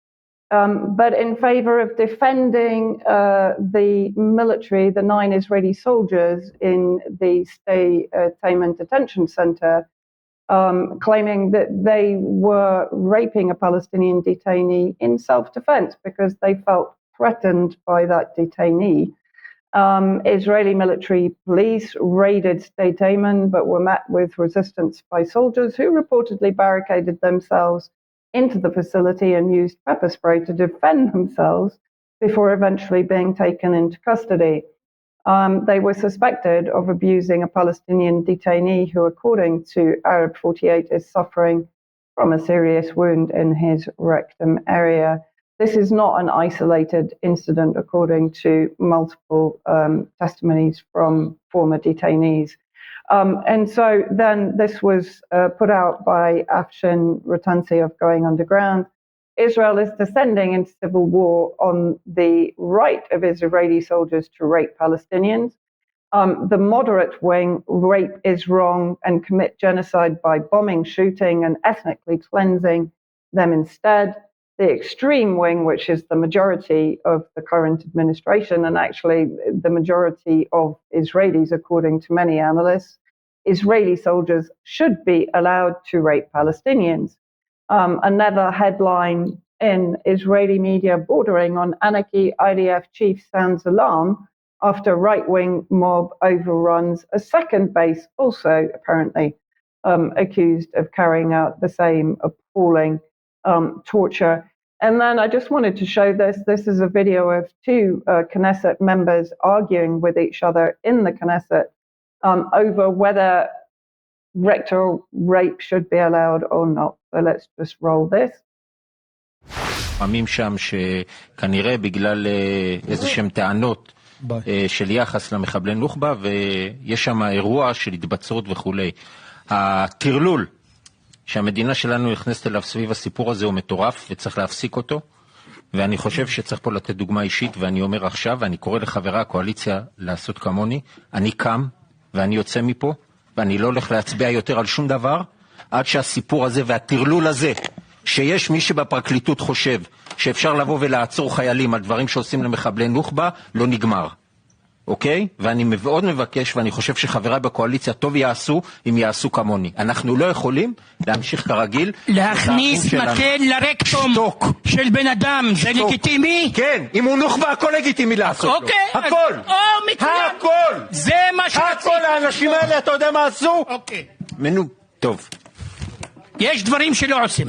but in favor of defending the military, the 9 Israeli soldiers in the Stay Taman detention center, claiming that they were raping a Palestinian detainee in self-defense because they felt threatened by that detainee. Israeli military police raided Stay Taman, but were met with resistance by soldiers who reportedly barricaded themselves into the facility and used pepper spray to defend themselves before eventually being taken into custody. They were suspected of abusing a Palestinian detainee who, according to Arab 48, is suffering from a serious wound in his rectum area. This is not an isolated incident, according to multiple testimonies from former detainees. And so then this was put out by Afshin Ratansi of Going Underground. Israel is descending into civil war on the right of Israeli soldiers to rape Palestinians. The moderate wing rape is wrong and commit genocide by bombing, shooting, and ethnically cleansing them instead. The extreme wing, which is the majority of the current administration, and actually the majority of Israelis, according to many analysts, Israeli soldiers should be allowed to rape Palestinians. Another headline in Israeli media bordering on anarchy, IDF chief sounds alarm after right-wing mob overruns a second base, also apparently accused of carrying out the same appalling torture. And then I just wanted to show this. This is a video of 2 Knesset members arguing with each other in the Knesset over whether rectal rape should be allowed or not. So let's just roll this. שם שכנראה בגלל איזה שהם טענות של יחס למחבלי נוח'בה, ויש שם אירוע של התבצרות וכולי. הטרלול שהמדינה שלנו נכנסת אליו סביב הסיפור הזה הוא מטורף, וצריך להפסיק אותו, ואני חושב שצריך פה לתת דוגמה אישית, ואני אומר עכשיו, ואני קורא לחברי הקואליציה לעשות כמוני, אני קם ואני יוצא מפה, ואני לא הולך להצביע יותר על שום דבר, עד שהסיפור הזה והטרלול הזה, שיש מי שבפרקליטות חושב שאפשר לבוא ולעצור חיילים על דברים שעושים למחבלי נוח'בה, לא נגמר. אוקיי? ואני מאוד מבקש, ואני חושב שחבריי בקואליציה טוב יעשו, אם יעשו כמוני. אנחנו לא יכולים להמשיך כרגיל. להכניס מקל לרקטום של בן אדם, זה לגיטימי? כן, אם הוא נוח'בה, הכל לגיטימי לעשות לו. הכל. הכל. זה מה שרציתי. הכל, האנשים האלה, אתה יודע מה עשו? אוקיי. טוב. יש דברים שלא עושים.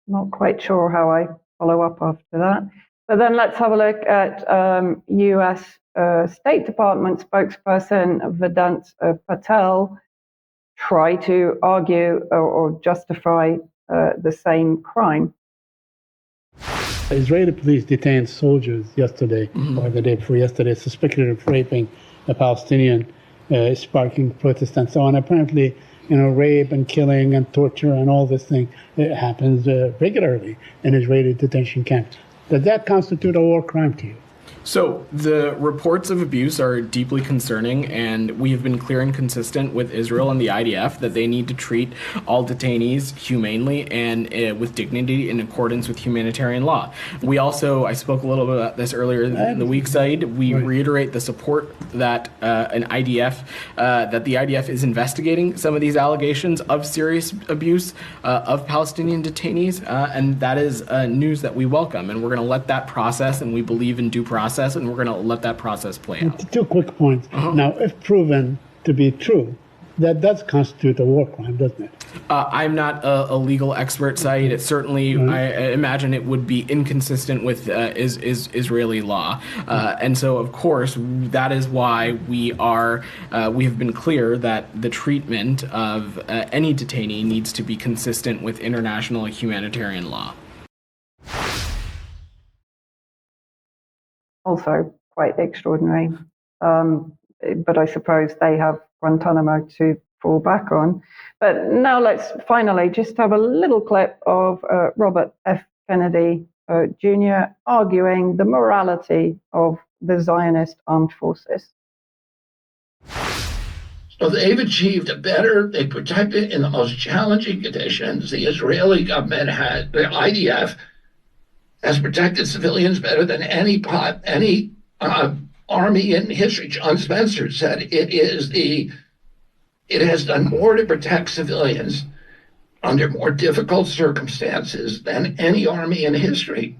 Not quite sure how I follow up after that. But then let's have a look at US State Department spokesperson Vedant Patel try to argue or justify the same crime. Israeli police detained soldiers yesterday, or the day before yesterday, suspected of raping a Palestinian, sparking protests and so on. Apparently, rape and killing and torture and all this thing happens regularly in Israeli detention camps. Does that constitute a war crime to you? So the reports of abuse are deeply concerning, and we have been clear and consistent with Israel and the IDF that they need to treat all detainees humanely and with dignity in accordance with humanitarian law. We also, I spoke a little bit about this earlier in the week, Said, we reiterate the support that that the IDF is investigating some of these allegations of serious abuse of Palestinian detainees, and that is news that we welcome, and we're going to let that process, and we believe in due process, and we're going to let that process play out. Two quick points. Now, if proven to be true, that does constitute a war crime, doesn't it? I'm not a legal expert, Saeed. It certainly, I imagine it would be inconsistent with Israeli law. And so, of course, that is why we have been clear that the treatment of any detainee needs to be consistent with international humanitarian law. Also quite extraordinary. But I suppose they have Guantanamo to fall back on. But now let's finally just have a little clip of Robert F. Kennedy Jr. arguing the morality of the Zionist armed forces. So they've achieved they protected in the most challenging conditions. The Israeli government the IDF has protected civilians better than any army in history. John Spencer said it has done more to protect civilians under more difficult circumstances than any army in history.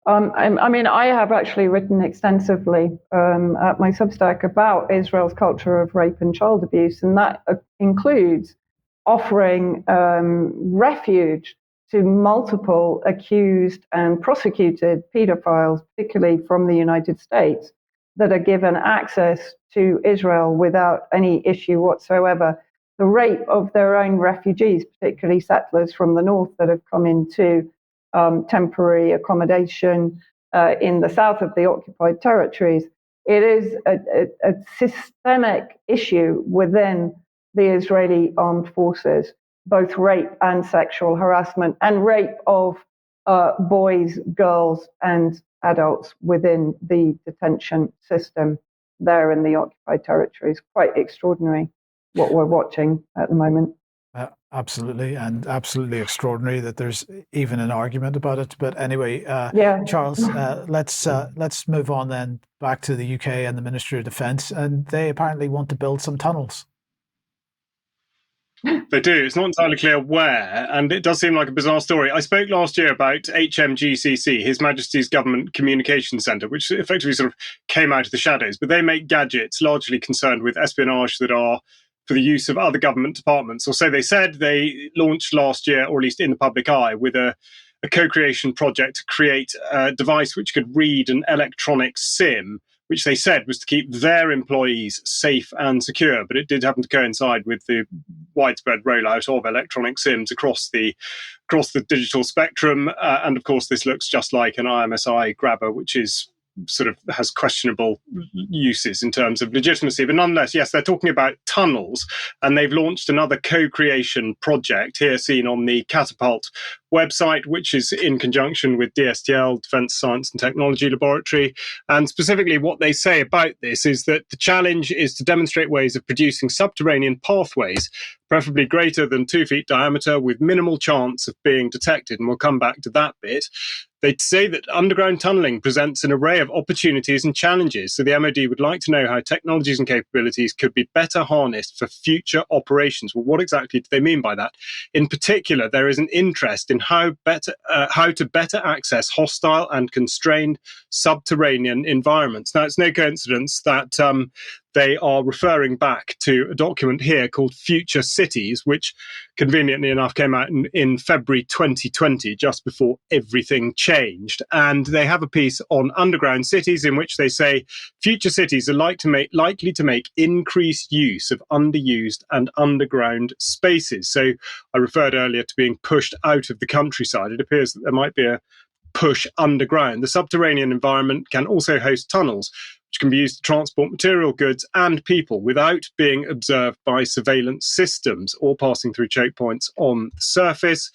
I have actually written extensively at my Substack about Israel's culture of rape and child abuse, and that includes offering refuge to multiple accused and prosecuted pedophiles, particularly from the United States, that are given access to Israel without any issue whatsoever. The rape of their own refugees, particularly settlers from the north that have come into temporary accommodation in the south of the occupied territories. It is a systemic issue within the Israeli armed forces, both rape and sexual harassment, and rape of boys, girls, and adults within the detention system there in the occupied territories. Quite extraordinary what we're watching at the moment. Absolutely, and absolutely extraordinary that there's even an argument about it. But anyway, Charles, let's move on then back to the UK and the Ministry of Defence, and they apparently want to build some tunnels. They do. It's not entirely clear where, and it does seem like a bizarre story. I spoke last year about HMGCC, His Majesty's Government Communications Centre, which effectively sort of came out of the shadows, but they make gadgets largely concerned with espionage that are for the use of other government departments, or so they said. They launched last year, or at least in the public eye, with a co-creation project to create a device which could read an electronic SIM which they said was to keep their employees safe and secure. But it did happen to coincide with the widespread rollout of electronic SIMs across the digital spectrum. And of course, this looks just like an IMSI grabber, which is sort of has questionable uses in terms of legitimacy. But nonetheless, yes, they're talking about tunnels, and they've launched another co-creation project here seen on the Catapult website, which is in conjunction with DSTL, Defence Science and Technology Laboratory. And specifically what they say about this is that the challenge is to demonstrate ways of producing subterranean pathways, preferably greater than 2 feet diameter, with minimal chance of being detected. And we'll come back to that bit. They say that underground tunnelling presents an array of opportunities and challenges. So the MOD would like to know how technologies and capabilities could be better harnessed for future operations. Well, what exactly do they mean by that? In particular, there is an interest in how to better access hostile and constrained subterranean environments. Now, it's no coincidence that they are referring back to a document here called Future Cities, which conveniently enough came out in February 2020, just before everything changed. And they have a piece on underground cities in which they say future cities are likely to make increased use of underused and underground spaces. So I referred earlier to being pushed out of the countryside. It appears that there might be a push underground. The subterranean environment can also host tunnels, which can be used to transport material goods and people without being observed by surveillance systems or passing through choke points on the surface.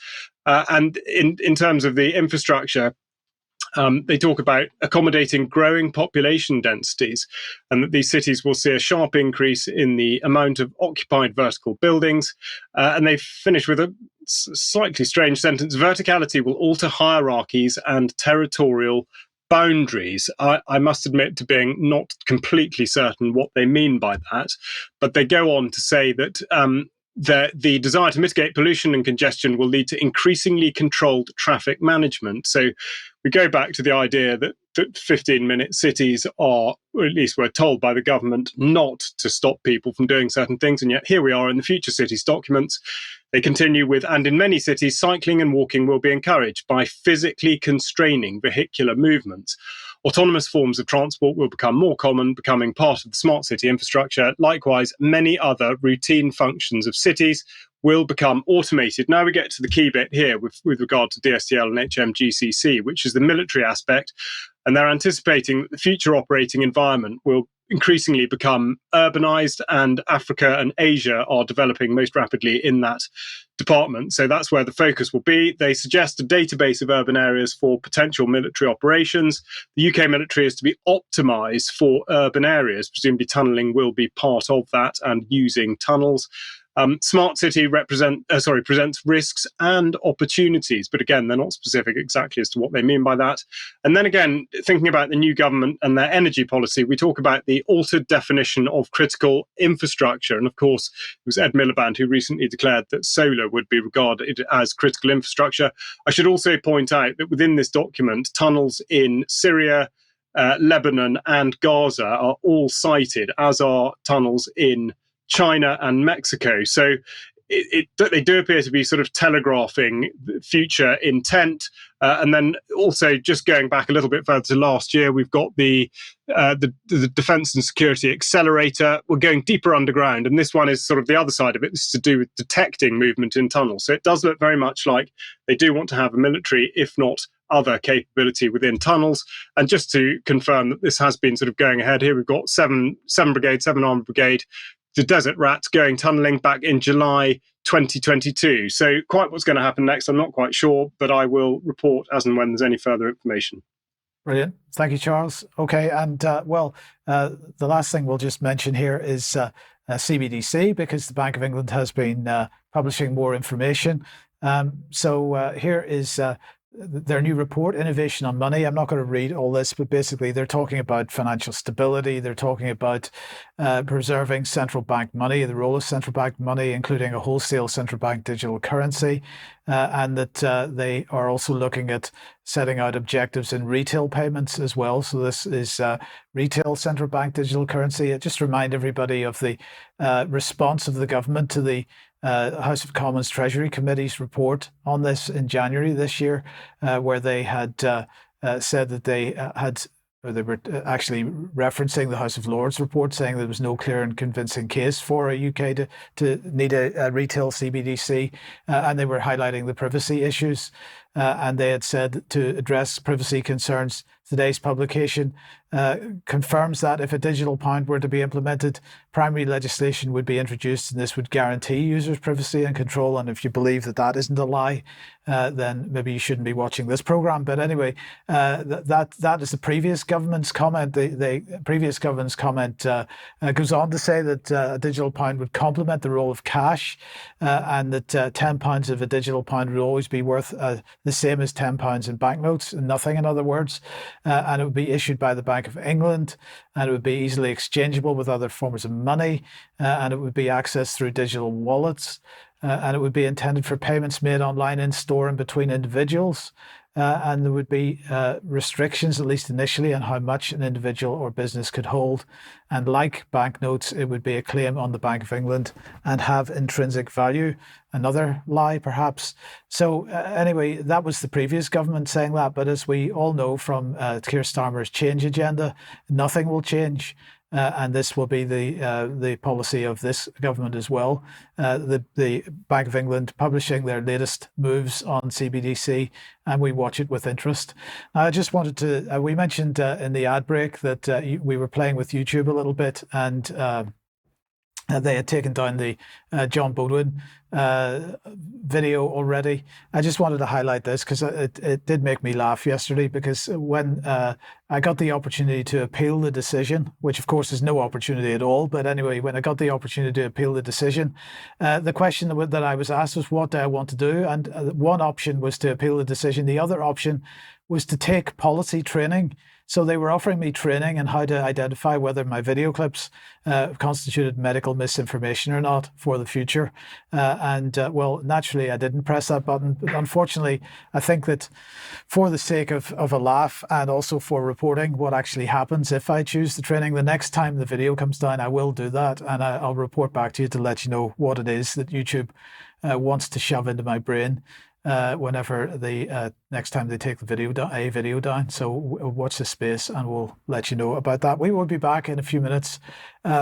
And in terms of the infrastructure, they talk about accommodating growing population densities, and that these cities will see a sharp increase in the amount of occupied vertical buildings. And they finish with a slightly strange sentence: verticality will alter hierarchies and territorial boundaries. I must admit to being not completely certain what they mean by that, but they go on to say that the desire to mitigate pollution and congestion will lead to increasingly controlled traffic management. So we go back to the idea that 15-minute cities are, or at least we're told by the government, not to stop people from doing certain things. And yet here we are in the Future Cities documents. They continue with, and in many cities, cycling and walking will be encouraged by physically constraining vehicular movements. Autonomous forms of transport will become more common, becoming part of the smart city infrastructure. Likewise, many other routine functions of cities will become automated. Now we get to the key bit here with regard to DSTL and HMGCC, which is the military aspect. And they're anticipating that the future operating environment will increasingly become urbanized, and Africa and Asia are developing most rapidly in that department. So that's where the focus will be. They suggest a database of urban areas for potential military operations. The UK military is to be optimized for urban areas. Presumably tunneling will be part of that, and using tunnels. Smart city presents risks and opportunities, but again, they're not specific exactly as to what they mean by that. And then again, thinking about the new government and their energy policy, we talk about the altered definition of critical infrastructure. And of course, it was Ed Miliband who recently declared that solar would be regarded as critical infrastructure. I should also point out that within this document, tunnels in Syria, Lebanon and Gaza are all cited, as are tunnels in China and Mexico. So they do appear to be sort of telegraphing future intent. And then also just going back a little bit further to last year, we've got the Defence and Security Accelerator. We're going deeper underground. And this one is sort of the other side of it. This is to do with detecting movement in tunnels. So it does look very much like they do want to have a military, if not other capability within tunnels. And just to confirm that this has been sort of going ahead here, we've got 7 Armoured Brigade, the Desert Rats going tunnelling back in July 2022. So quite what's going to happen next, I'm not quite sure, but I will report as and when there's any further information. Brilliant. Thank you, Charles. Okay, and the last thing we'll just mention here is CBDC, because the Bank of England has been publishing more information. So here is their new report, Innovation on Money. I'm not going to read all this, but basically they're talking about financial stability. They're talking about preserving central bank money, the role of central bank money, including a wholesale central bank digital currency, and that they are also looking at setting out objectives in retail payments as well. So this is retail central bank digital currency. I just remind everybody of the response of the government to the House of Commons Treasury Committee's report on this in January this year, where they had said that they had they were actually referencing the House of Lords report, saying there was no clear and convincing case for a UK to need a retail CBDC, and they were highlighting the privacy issues. And they had said to address privacy concerns, today's publication confirms that if a digital pound were to be implemented, primary legislation would be introduced, and this would guarantee users' privacy and control. And if you believe that that isn't a lie, then maybe you shouldn't be watching this program. But anyway, that is the previous government's comment. The previous government's comment goes on to say that a digital pound would complement the role of cash, and that £10 of a digital pound would always be worth the same as £10 in banknotes, nothing in other words, and it would be issued by the Bank of England, and it would be easily exchangeable with other forms of money, and it would be accessed through digital wallets, and it would be intended for payments made online, in store, and between individuals. And there would be restrictions, at least initially, on how much an individual or business could hold. And like banknotes, it would be a claim on the Bank of England and have intrinsic value. Another lie, perhaps. So anyway, that was the previous government saying that. But as we all know from Keir Starmer's change agenda, nothing will change. And this will be the policy of this government as well. The Bank of England publishing their latest moves on CBDC, and we watch it with interest. I just wanted to, we mentioned in the ad break that we were playing with YouTube a little bit, and they had taken down the John Bodwin video already. I just wanted to highlight this because it did make me laugh yesterday, because when I got the opportunity to appeal the decision, which of course is no opportunity at all, but anyway, when I got the opportunity to appeal the decision, the question that I was asked was, what do I want to do? And one option was to appeal the decision. The other option was to take policy training. So they were offering me training on how to identify whether my video clips constituted medical misinformation or not for the future. Well, naturally, I didn't press that button. But unfortunately, I think that for the sake of a laugh, and also for reporting what actually happens if I choose the training, the next time the video comes down, I will do that. And I'll report back to you to let you know what it is that YouTube wants to shove into my brain whenever the next time they take the video down. So watch this space and we'll let you know about that. We will be back in a few minutes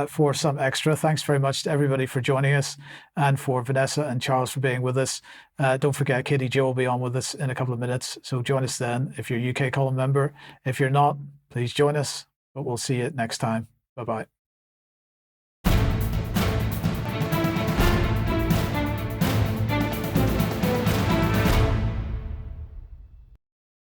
for some extra. Thanks very much to everybody for joining us, and for Vanessa and Charles for being with us. Don't forget, Katie Jo will be on with us in a couple of minutes. So join us then if you're a UK column member. If you're not, please join us, but we'll see you next time. Bye-bye.